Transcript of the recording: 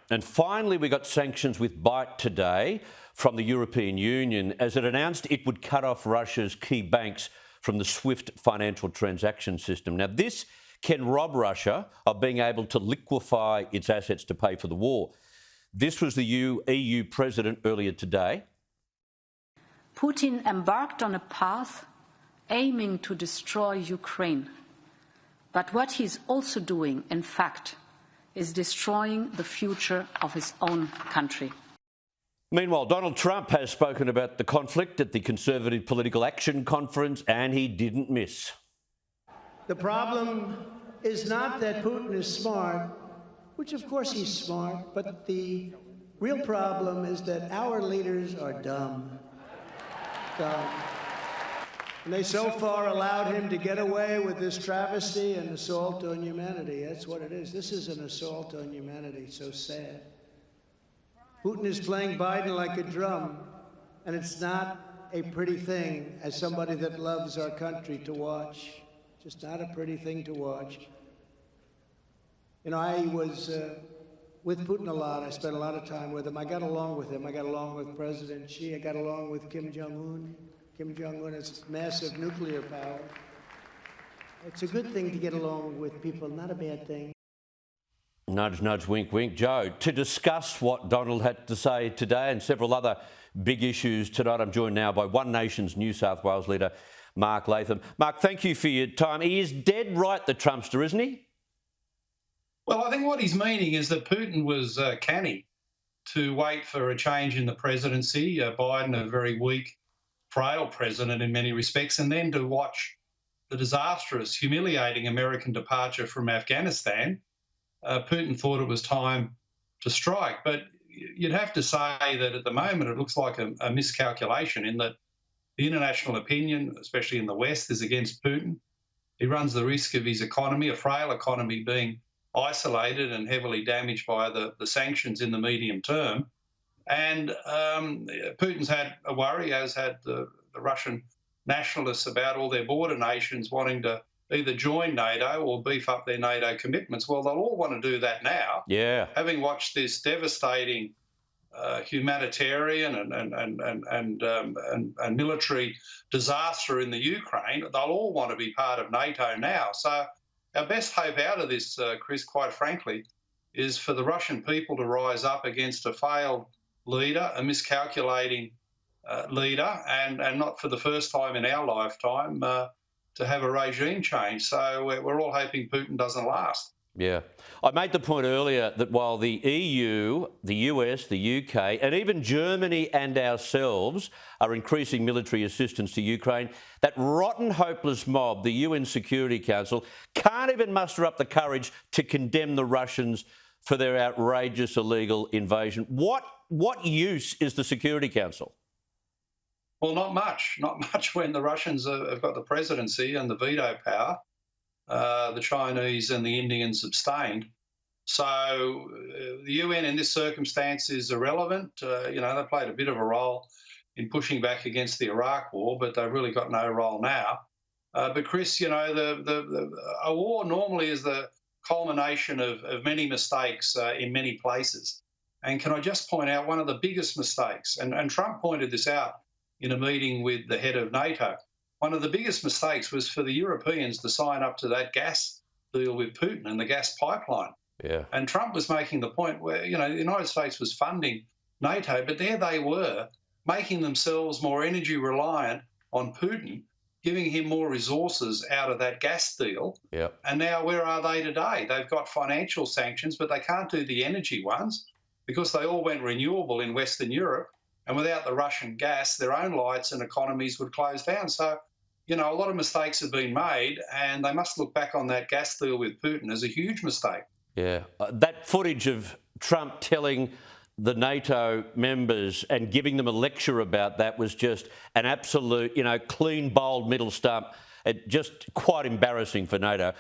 And finally, we got sanctions with bite today from the European Union as it announced it would cut off Russia's key banks from the SWIFT financial transaction system. Now, this can rob Russia of being able to liquefy its assets to pay for the war. This was the EU president earlier today. Putin embarked on a path aiming to destroy Ukraine. But what he's also doing, in fact, is destroying the future of his own country. Meanwhile, Donald Trump has spoken about the conflict at the Conservative Political Action Conference, and he didn't miss. The problem is not that Putin is smart, which of course he's smart, but the real problem is that our leaders are dumb. And they so far allowed him to get away with this travesty and assault on humanity. That's what it is. This is an assault on humanity. So sad. Putin is playing Biden like a drum, and it's not a pretty thing as somebody that loves our country to watch. Just not a pretty thing to watch. You know, I was with Putin a lot. I spent a lot of time with him. I got along with him. I got along with President Xi. I got along with Kim Jong-un. Kim Jong-un has massive nuclear power. It's a good thing to get along with people, not a bad thing. Nudge, nudge, wink, wink. Joe, to discuss what Donald had to say today and several other big issues tonight, I'm joined now by One Nation's New South Wales leader, Mark Latham. Mark, thank you for your time. He is dead right, the Trumpster, isn't he? Well, I think what he's meaning is that Putin was canny to wait for a change in the presidency. Biden, a very weak, frail president in many respects, and then to watch the disastrous, humiliating American departure from Afghanistan. Putin thought it was time to strike. But you'd have to say that at the moment it looks like a miscalculation in that the international opinion, especially in the West, is against Putin. He runs the risk of his economy, a frail economy, being isolated and heavily damaged by the sanctions in the medium term. And Putin's had a worry, as had the Russian nationalists, about all their border nations wanting to either join NATO or beef up their NATO commitments. Well, they'll all want to do that now. Yeah. Having watched this devastating humanitarian and military disaster in the Ukraine, they'll all want to be part of NATO now. So our best hope out of this, Chris, quite frankly, is for the Russian people to rise up against a failed leader, a miscalculating leader, and not for the first time in our lifetime to have a regime change. So we're all hoping Putin doesn't last. Yeah. I made the point earlier that while the EU, the US, the UK, and even Germany and ourselves are increasing military assistance to Ukraine, that rotten, hopeless mob, the UN Security Council, can't even muster up the courage to condemn the Russians for their outrageous illegal invasion. What use is the Security Council? Well, not much when the Russians have got the presidency and the veto power. The Chinese and the Indians abstained. So the UN in this circumstance is irrelevant. They played a bit of a role in pushing back against the Iraq war, but they've really got no role now. But Chris, a war normally is the culmination of many mistakes in many places. And can I just point out one of the biggest mistakes, and Trump pointed this out in a meeting with the head of NATO, one of the biggest mistakes was for the Europeans to sign up to that gas deal with Putin and the gas pipeline. Yeah. And Trump was making the point where, the United States was funding NATO, but there they were making themselves more energy reliant on Putin, giving him more resources out of that gas deal. Yeah. And now where are they today? They've got financial sanctions, but they can't do the energy ones because they all went renewable in Western Europe. And without the Russian gas, their own lights and economies would close down. So, a lot of mistakes have been made, and they must look back on that gas deal with Putin as a huge mistake. Yeah. That footage of Trump telling the NATO members and giving them a lecture about that was just an absolute, clean, bold middle stump. Just quite embarrassing for NATO.